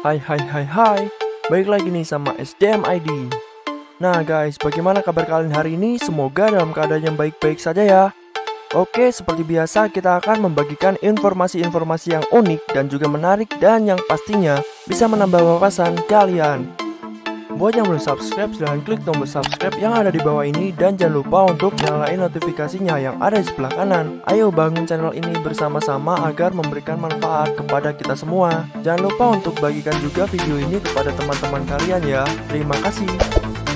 Hai, balik lagi nih sama SDM ID. Nah guys, bagaimana kabar kalian hari ini? Semoga dalam keadaan yang baik-baik saja ya. Oke, seperti biasa kita akan membagikan informasi-informasi yang unik dan juga menarik, dan yang pastinya bisa menambah wawasan kalian. Buat yang belum subscribe, silahkan klik tombol subscribe yang ada di bawah ini, dan jangan lupa untuk nyalain notifikasinya yang ada di sebelah kanan. Ayo bangun channel ini bersama-sama agar memberikan manfaat kepada kita semua. Jangan lupa untuk bagikan juga video ini kepada teman-teman kalian ya. Terima kasih.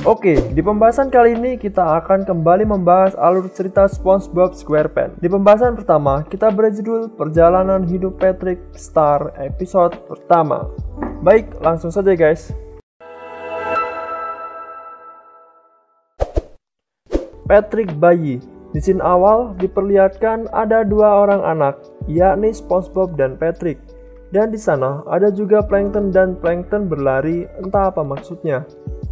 Oke, di pembahasan kali ini kita akan kembali membahas alur cerita SpongeBob SquarePants. Di pembahasan pertama, kita berjudul Perjalanan Hidup Patrick Star episode pertama. Baik, langsung saja guys. Patrick bayi. Di scene awal diperlihatkan ada dua orang anak, yakni SpongeBob dan Patrick. Dan di sana ada juga Plankton, dan Plankton berlari, entah apa maksudnya.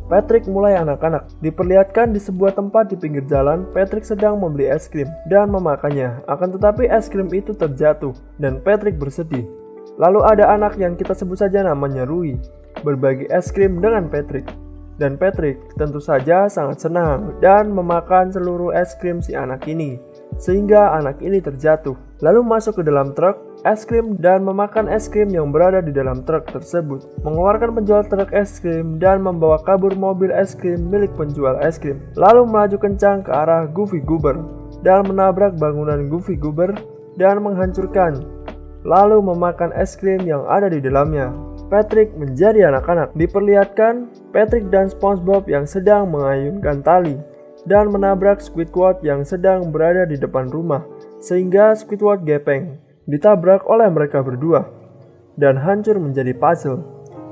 Patrick mulai anak-anak. Diperlihatkan di sebuah tempat di pinggir jalan, Patrick sedang membeli es krim dan memakannya. Akan tetapi es krim itu terjatuh dan Patrick bersedih. Lalu ada anak yang kita sebut saja namanya Rui, berbagi es krim dengan Patrick. Dan Patrick tentu saja sangat senang dan memakan seluruh es krim si anak ini, sehingga anak ini terjatuh. Lalu masuk ke dalam truk es krim dan memakan es krim yang berada di dalam truk tersebut, mengeluarkan penjual truk es krim dan membawa kabur mobil es krim milik penjual es krim. Lalu melaju kencang ke arah Goofy Goober dan menabrak bangunan Goofy Goober dan menghancurkan, lalu memakan es krim yang ada di dalamnya. Patrick menjadi anak-anak. Diperlihatkan Patrick dan SpongeBob yang sedang mengayunkan tali dan menabrak Squidward yang sedang berada di depan rumah, sehingga Squidward gepeng, ditabrak oleh mereka berdua dan hancur menjadi puzzle.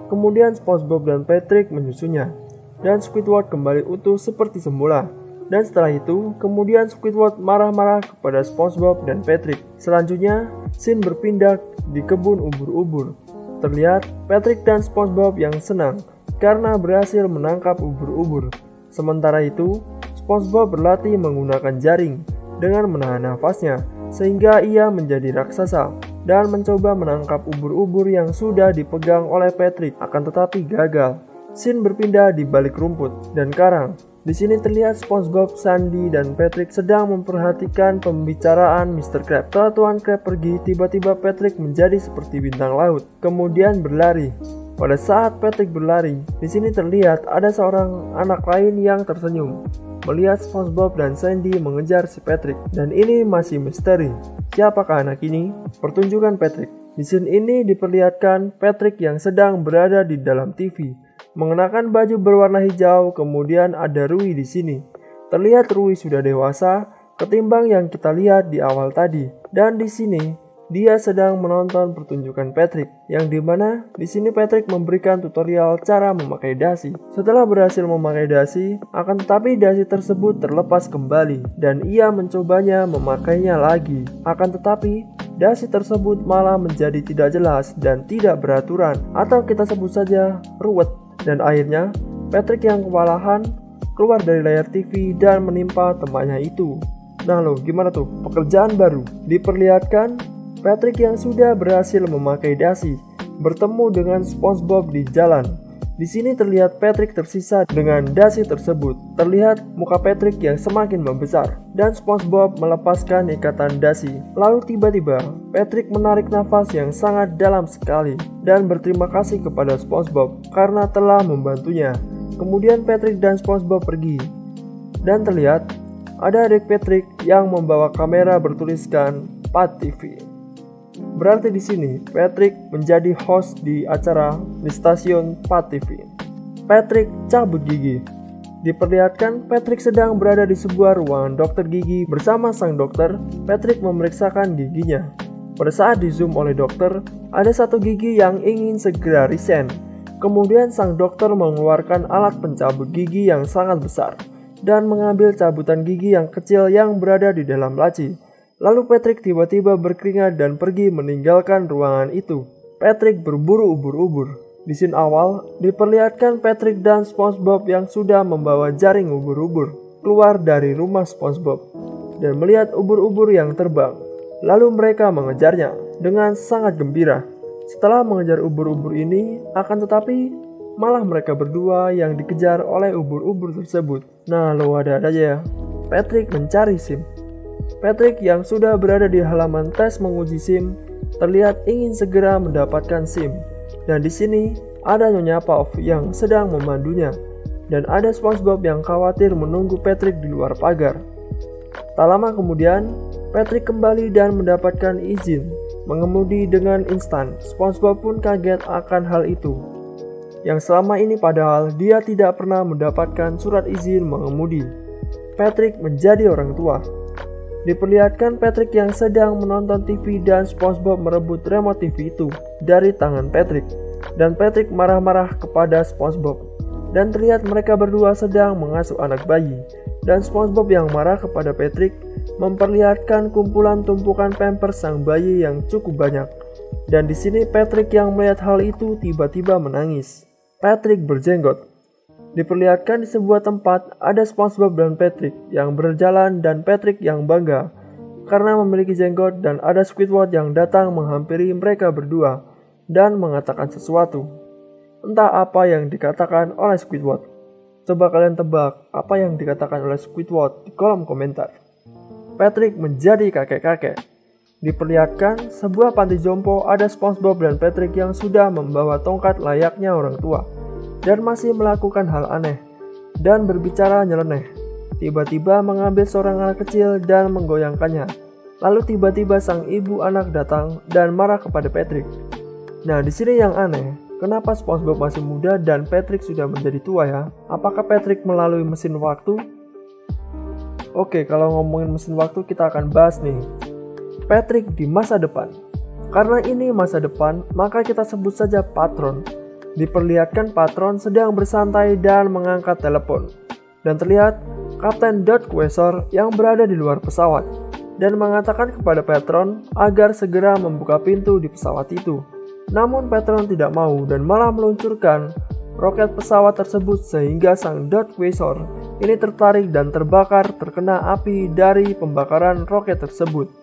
Kemudian SpongeBob dan Patrick menyusunya dan Squidward kembali utuh seperti semula. Dan setelah itu, kemudian Squidward marah-marah kepada SpongeBob dan Patrick. Selanjutnya, scene berpindah di kebun ubur-ubur. Terlihat Patrick dan SpongeBob yang senang karena berhasil menangkap ubur-ubur. Sementara itu, SpongeBob berlatih menggunakan jaring dengan menahan nafasnya, sehingga ia menjadi raksasa dan mencoba menangkap ubur-ubur yang sudah dipegang oleh Patrick, akan tetapi gagal. Scene berpindah di balik rumput dan karang. Di sini terlihat SpongeBob, Sandy, dan Patrick sedang memperhatikan pembicaraan Mr. Krabs. Setelah Tuan Krabs pergi, tiba-tiba Patrick menjadi seperti bintang laut, kemudian berlari. Pada saat Patrick berlari, di sini terlihat ada seorang anak lain yang tersenyum melihat SpongeBob dan Sandy mengejar si Patrick. Dan ini masih misteri. Siapakah anak ini? Pertunjukan Patrick. Di scene ini diperlihatkan Patrick yang sedang berada di dalam TV, mengenakan baju berwarna hijau. Kemudian ada Rui di sini. Terlihat Rui sudah dewasa ketimbang yang kita lihat di awal tadi. Dan di sini dia sedang menonton pertunjukan Patrick, yang dimana di sini Patrick memberikan tutorial cara memakai dasi. Setelah berhasil memakai dasi, akan tetapi dasi tersebut terlepas kembali dan ia mencobanya memakainya lagi. Akan tetapi dasi tersebut malah menjadi tidak jelas dan tidak beraturan, atau kita sebut saja ruwet. Dan akhirnya Patrick yang kewalahan keluar dari layar TV dan menimpa temannya itu. Nah lo, gimana tuh pekerjaan baru? Diperlihatkan Patrick yang sudah berhasil memakai dasi bertemu dengan SpongeBob di jalan. Di sini terlihat Patrick tersisa dengan dasi tersebut. Terlihat muka Patrick yang semakin membesar dan SpongeBob melepaskan ikatan dasi. Lalu tiba-tiba Patrick menarik nafas yang sangat dalam sekali dan berterima kasih kepada SpongeBob karena telah membantunya. Kemudian Patrick dan SpongeBob pergi dan terlihat ada adik Patrick yang membawa kamera bertuliskan Pat TV. Berarti di sini Patrick menjadi host di acara di stasiun Pat TV. Patrick cabut gigi. Diperlihatkan Patrick sedang berada di sebuah ruangan dokter gigi bersama sang dokter. Patrick memeriksakan giginya. Pada saat di zoom oleh dokter, ada satu gigi yang ingin segera resign. Kemudian sang dokter mengeluarkan alat pencabut gigi yang sangat besar dan mengambil cabutan gigi yang kecil yang berada di dalam laci. Lalu Patrick tiba-tiba berkeringat dan pergi meninggalkan ruangan itu. Patrick berburu ubur-ubur. Di scene awal diperlihatkan Patrick dan SpongeBob yang sudah membawa jaring ubur-ubur keluar dari rumah SpongeBob dan melihat ubur-ubur yang terbang. Lalu mereka mengejarnya dengan sangat gembira. Setelah mengejar ubur-ubur ini, akan tetapi malah mereka berdua yang dikejar oleh ubur-ubur tersebut. Nah, lo ada aja ya. Patrick mencari SIM. Patrick yang sudah berada di halaman tes menguji SIM terlihat ingin segera mendapatkan SIM. Dan di sini ada Nyonya Puff yang sedang memandunya. Dan ada SpongeBob yang khawatir menunggu Patrick di luar pagar. Tak lama kemudian, Patrick kembali dan mendapatkan izin mengemudi dengan instan. SpongeBob pun kaget akan hal itu, yang selama ini padahal dia tidak pernah mendapatkan surat izin mengemudi. Patrick menjadi orang tua. Diperlihatkan Patrick yang sedang menonton TV dan SpongeBob merebut remote TV itu dari tangan Patrick. Dan Patrick marah-marah kepada SpongeBob. Dan terlihat mereka berdua sedang mengasuh anak bayi. Dan SpongeBob yang marah kepada Patrick memperlihatkan kumpulan tumpukan pampers sang bayi yang cukup banyak. Dan di sini Patrick yang melihat hal itu tiba-tiba menangis. Patrick berjenggot. Diperlihatkan di sebuah tempat ada SpongeBob dan Patrick yang berjalan dan Patrick yang bangga karena memiliki jenggot, dan ada Squidward yang datang menghampiri mereka berdua dan mengatakan sesuatu. Entah apa yang dikatakan oleh Squidward. Coba kalian tebak apa yang dikatakan oleh Squidward di kolom komentar. Patrick menjadi kakek-kakek. Diperlihatkan sebuah panti jompo ada SpongeBob dan Patrick yang sudah membawa tongkat layaknya orang tua dan masih melakukan hal aneh dan berbicara nyeleneh. Tiba-tiba mengambil seorang anak kecil dan menggoyangkannya. Lalu tiba-tiba sang ibu anak datang dan marah kepada Patrick. Nah, di sini yang aneh, kenapa SpongeBob masih muda dan Patrick sudah menjadi tua ya? Apakah Patrick melalui mesin waktu? Oke, kalau ngomongin mesin waktu kita akan bahas nih. Patrick di masa depan. Karena ini masa depan, maka kita sebut saja Patron. Diperlihatkan Patron sedang bersantai dan mengangkat telepon. Dan terlihat Kapten Dot Quasar yang berada di luar pesawat dan mengatakan kepada Patron agar segera membuka pintu di pesawat itu. Namun Patron tidak mau dan malah meluncurkan roket pesawat tersebut sehingga sang Dot Quasar ini tertarik dan terbakar terkena api dari pembakaran roket tersebut.